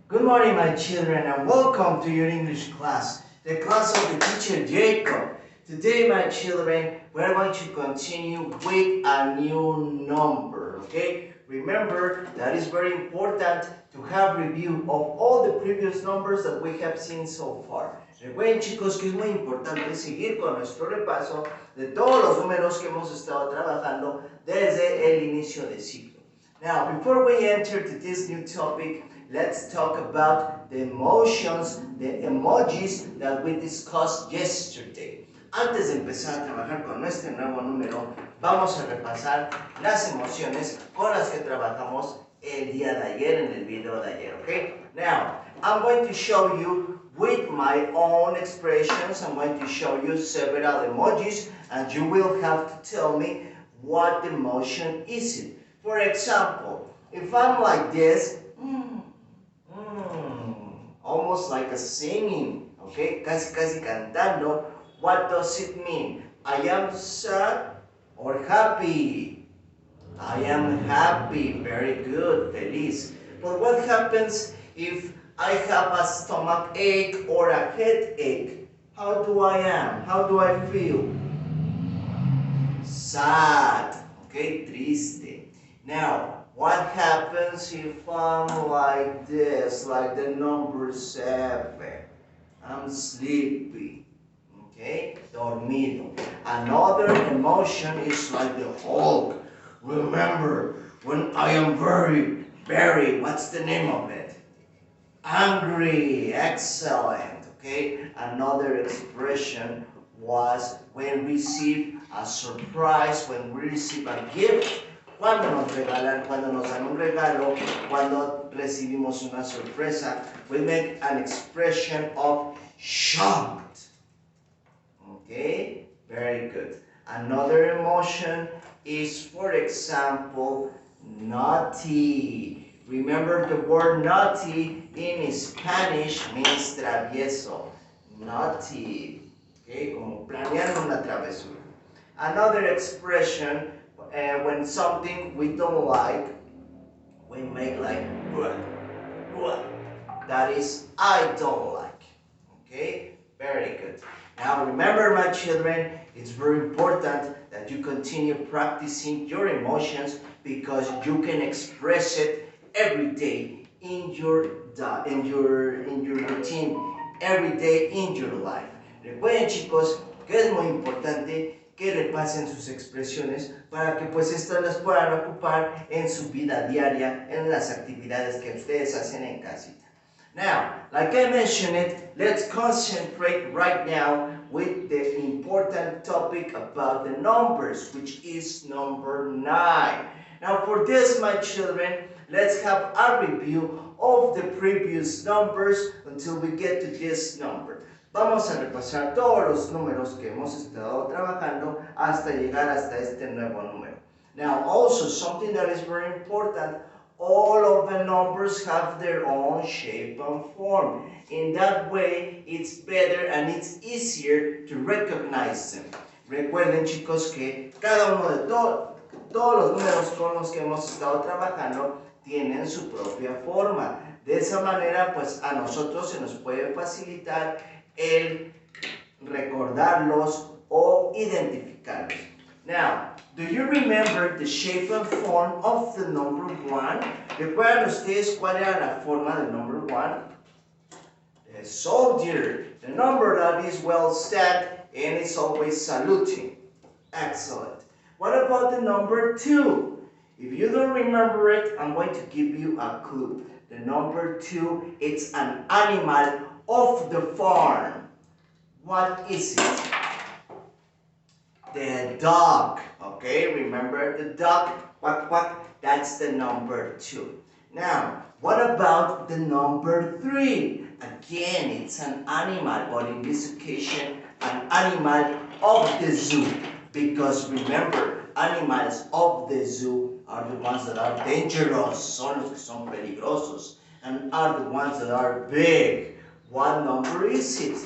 Good morning, my children, and welcome to your English class, the class of the teacher Jacob. Today, my children, we're going to continue with a new number, okay? Remember that it's very important to have review of all the previous numbers that we have seen so far. Recuerden, chicos, que es muy importante seguir con nuestro repaso de todos los números que hemos estado trabajando desde el inicio del ciclo. Now, before we enter to this new topic, let's talk about the emotions, the emojis that we discussed yesterday. Antes de empezar a trabajar con nuestro nuevo número, vamos a repasar las emociones con las que trabajamos el día de ayer en el video de ayer, okay? Now, I'm going to show you with my own expressions. I'm going to show you several emojis, and you will have to tell me what emotion is it. For example, if I'm like this, almost like a singing, okay, casi cantando, what does it mean? I am sad or happy? I am happy, very good, feliz. But what happens if I have a stomach ache or a headache? How do I am? How do I feel? Sad, okay, triste. Now, what happens if I'm like this, like the number 7? I'm sleepy, okay, dormido. Another emotion is like the Hulk. Remember, when I am very, what's the name of it? Angry, excellent, okay? Another expression was when we receive a surprise, when we receive a gift. Cuando nos regalan, cuando nos dan un regalo, cuando recibimos una sorpresa, we make an expression of shocked. Okay, very good. Another emotion is, for example, naughty. Remember, the word naughty in Spanish means travieso. Naughty. Okay, como planeando una travesura. Another expression, when something we don't like, we make like "Bleh." That is, I don't like. Okay, very good. Now remember, my children, it's very important that you continue practicing your emotions because you can express it every day in your routine, every day in your life. Recuerden, chicos, que es muy importante que repasen sus expresiones para que pues estas las puedan ocupar en su vida diaria, en las actividades que ustedes hacen en casita. Now, like I mentioned it, let's concentrate right now with the important topic about the numbers, which is number 9. Now for this, my children, let's have a review of the previous numbers until we get to this number. Vamos a repasar todos los números que hemos estado trabajando hasta llegar hasta este nuevo número. Now also, something that is very important, all of the numbers have their own shape and form. In that way, it's better and it's easier to recognize them. Recuerden, chicos, que cada uno de todos los números con los que hemos estado trabajando tienen su propia forma. De esa manera, pues a nosotros se nos puede facilitar el recordarlos o identificarlos. Now, do you remember the shape and form of the number 1? ¿Recuerdan ustedes cuál era la forma del number 1? The soldier, the number that is well set and is always saluting. Excellent. What about the number 2? If you don't remember it, I'm going to give you a clue. The number 2, it's an animal of the farm. What is it? The dog. Okay, remember the dog? Quack, quack. That's the number 2. Now, what about the number 3? Again, it's an animal, but in this occasion, an animal of the zoo. Because remember, animals of the zoo are the ones that are dangerous, son los que son peligrosos, and are the ones that are big. What number is it?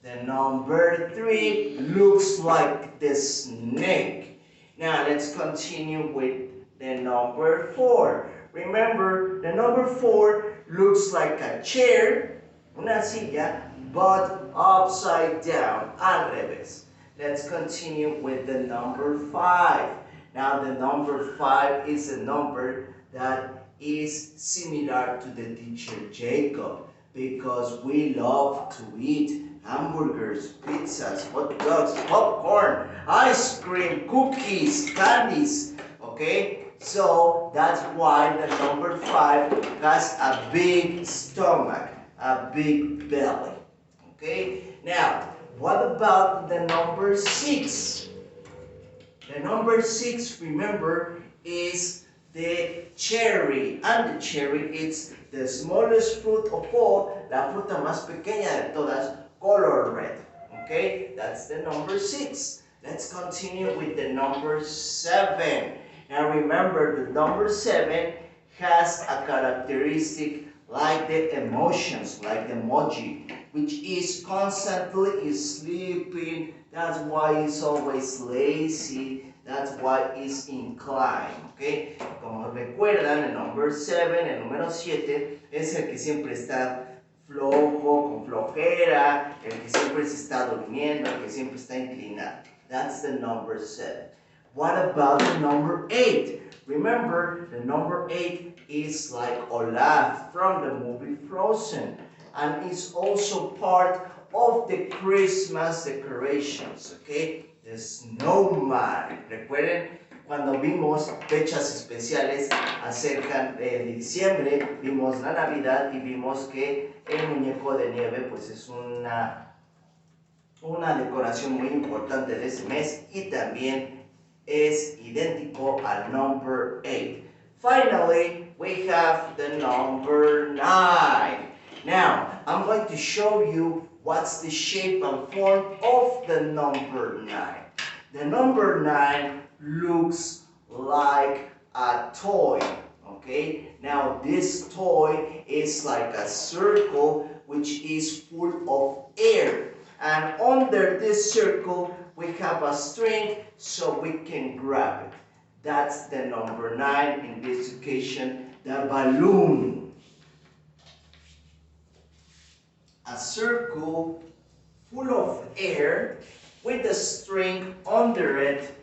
The number 3 looks like the snake. Now let's continue with the number 4. Remember, the number 4 looks like a chair, una silla, but upside down, al revés. Let's continue with the number 5. Now the number 5 is a number that is similar to the teacher Jacob because we love to eat hamburgers, pizzas, hot dogs, popcorn, ice cream, cookies, candies, okay? So that's why the number 5 has a big stomach, a big belly, okay? Now, what about the number 6? The number 6, remember, is the cherry. And the cherry is the smallest fruit of all, la fruta más pequeña de todas, color red. Okay, that's the number 6. Let's continue with the number 7. Now remember, the number 7 has a characteristic like the emotions, like the emoji, which is constantly sleeping. That's why it's always lazy. That's why it's inclined. Okay? Como recuerdan, el number 7, el número 7, es el que siempre está flojo, con flojera, el que siempre se está durmiendo, el que siempre está inclinado. That's the number 7. What about the number 8? Remember, the number 8 is like Olaf from the movie Frozen, and it's also part of the Christmas decorations, okay? The snowman. Recuerden cuando vimos fechas especiales acerca de diciembre, vimos la Navidad y vimos que el muñeco de nieve pues es una decoración muy importante de ese mes y también es idéntico al number 8. Finally, we have the number 9. Now, I'm going to show you what's the shape and form of the number 9. The number 9 looks like a toy, okay? Now, this toy is like a circle which is full of air. And under this circle, we have a string so we can grab it. That's the number 9 in this occasion, the balloon. A circle full of air with a string under it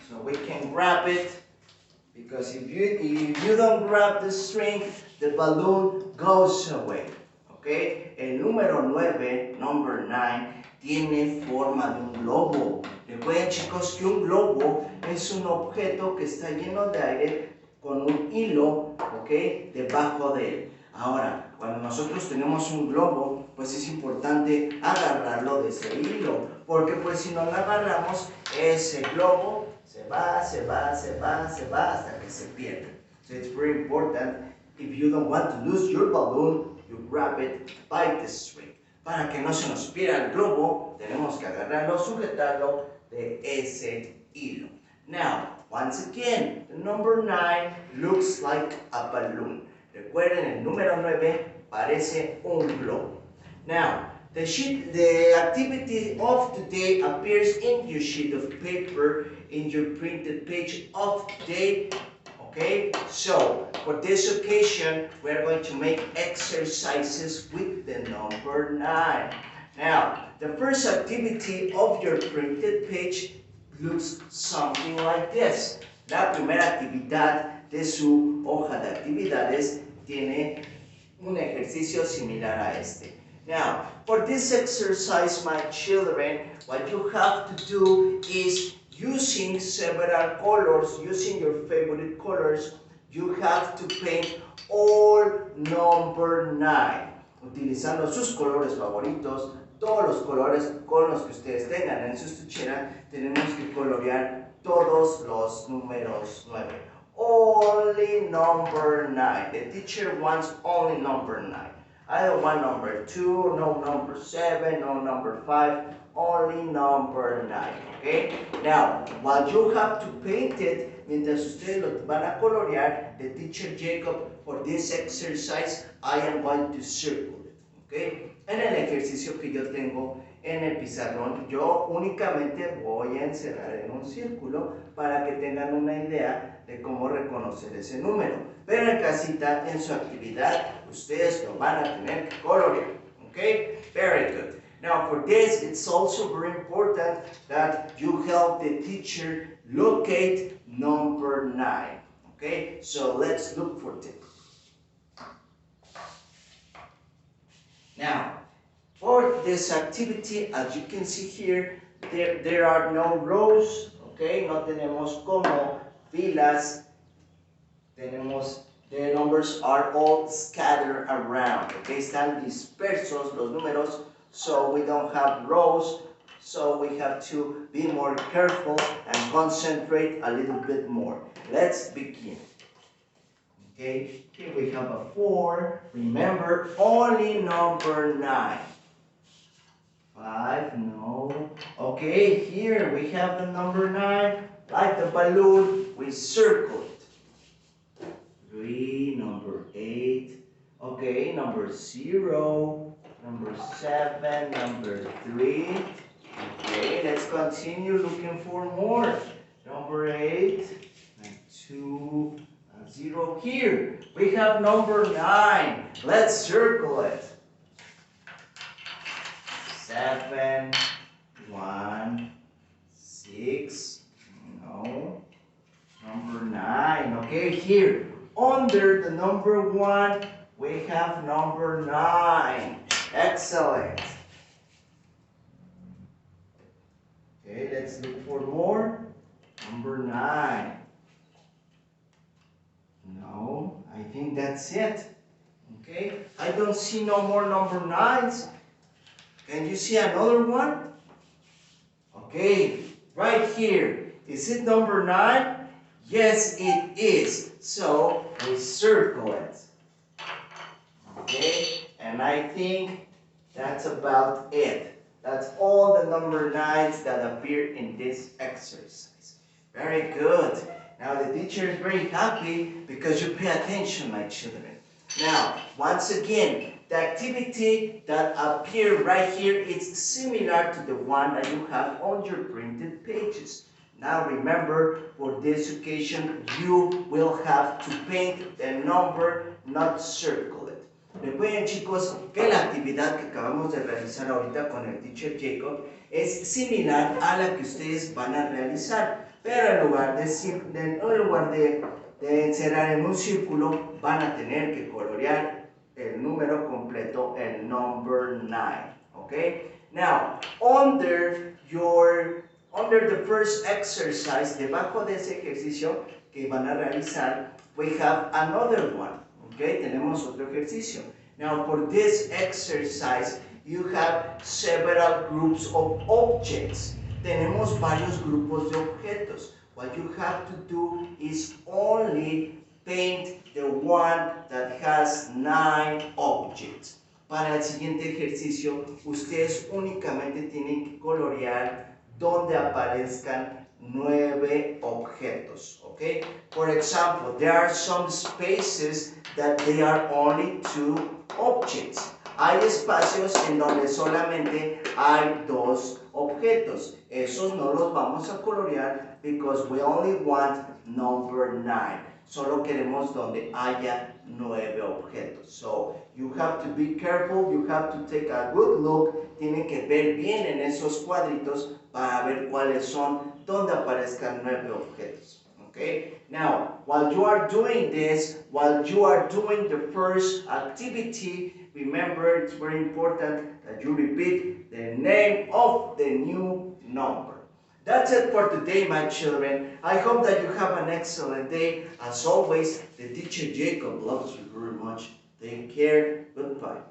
so we can grab it, because if you don't grab the string, the balloon goes away. Okay? El número 9, number 9, tiene forma de un globo. Recuerden, chicos, que un globo es un objeto que está lleno de aire con un hilo, ¿ok?, debajo de él. Ahora, cuando nosotros tenemos un globo, pues es importante agarrarlo de ese hilo, porque pues si no lo agarramos, ese globo se va hasta que se pierde. So it's very important, if you don't want to lose your balloon, you grab it by the string. Para que no se nos pierda el globo, tenemos que agarrarlo, sujetarlo de ese hilo. Now, once again, the number 9 looks like a balloon. Recuerden, el número 9 parece un globo. Now, the activity of today appears in your sheet of paper, in your printed page of today. Okay, so for this occasion, we are going to make exercises with the number 9. Now, the first activity of your printed page looks something like this. La primera actividad de su hoja de actividades tiene un ejercicio similar a este. Now, for this exercise, my children, what you have to do is using several colors, using your favorite colors, you have to paint all number 9. Utilizando sus colores favoritos, todos los colores con los que ustedes tengan en su estuchera, tenemos que colorear todos los números 9. Only number 9. The teacher wants only number 9. I don't want number 2, no number 7, no number 5, only number 9, okay? Now, while you have to paint it, mientras ustedes lo van a colorear, the teacher Jacob, for this exercise, I am going to circle it, okay? En el ejercicio que yo tengo en el pizarrón, yo únicamente voy a encerrar en un círculo para que tengan una idea de cómo reconocer ese número. Pero en casita, en su actividad, ustedes lo van a tener que colorear. Okay? Very good. Now for this, it's also very important that you help the teacher locate number 9. Okay? So let's look for it. Now, for this activity, as you can see here, there are no rows, okay? No tenemos como filas, the numbers are all scattered around, okay? Están dispersos los números, so we don't have rows, so we have to be more careful and concentrate a little bit more. Let's begin. Okay, here we have a 4. Remember, only number 9. 5, no. Okay, here we have the number 9. Like the balloon, we circle it. 3, number 8. Okay, number 0. Number 7, number 3. Okay, let's continue looking for more. Number 8, and 2. 0 here. We have number 9. Let's circle it. 7, 1, 6. No. Number 9. Okay, here. Under the number 1, we have number 9. Excellent. Okay, let's look for more. Number 9. No, I think that's it. Okay, I don't see no more number 9s. Can you see another one? Okay, right here. Is it number 9? Yes, it is. So we circle it. Okay, and I think that's about it. That's all the number 9s that appear in this exercise. Very good. Now the teacher is very happy because you pay attention, my children. Now, once again, the activity that appears right here is similar to the one that you have on your printed pages. Now remember, for this occasion, you will have to paint the number, not circle it. Recuerden, chicos, que la actividad que acabamos de realizar ahorita con el teacher Jacob es similar a la que ustedes van a realizar. Pero en lugar de encerrar en un círculo, van a tener que colorear el número completo, el number 9. Okay? Now, under the first exercise, debajo de ese ejercicio que van a realizar, we have another one. Okay? Tenemos otro ejercicio. Now, for this exercise, you have several groups of objects. Tenemos varios grupos de objetos. What you have to do is only paint the one that has 9 objects. Para el siguiente ejercicio, ustedes únicamente tienen que colorear donde aparezcan 9 objetos. Okay? For example, there are some spaces that they are only 2 objects. Hay espacios en donde solamente hay 2 objetos. Esos no los vamos a colorear because we only want number 9. Solo queremos donde haya 9 objetos. So, you have to be careful, you have to take a good look. Tienen que ver bien en esos cuadritos para ver cuáles son donde aparezcan 9 objetos. Okay? Now, while you are doing this, while you are doing the first activity, remember, it's very important that you repeat the name of the new number. That's it for today, my children. I hope that you have an excellent day. As always, the teacher Jacob loves you very much. Take care. Goodbye.